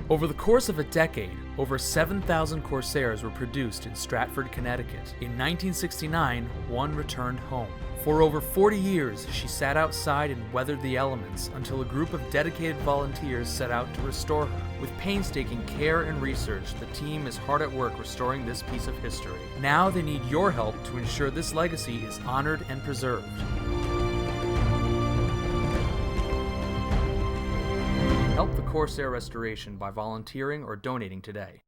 Over the course of a decade, over 7,000 Corsairs were produced in Stratford, Connecticut. In 1969, one returned home. For over 40 years, she sat outside and weathered the elements until a group of dedicated volunteers set out to restore her. With painstaking care and research, the team is hard at work restoring this piece of history. Now they need your help to ensure this legacy is honored and preserved. Help the Corsair restoration by volunteering or donating today.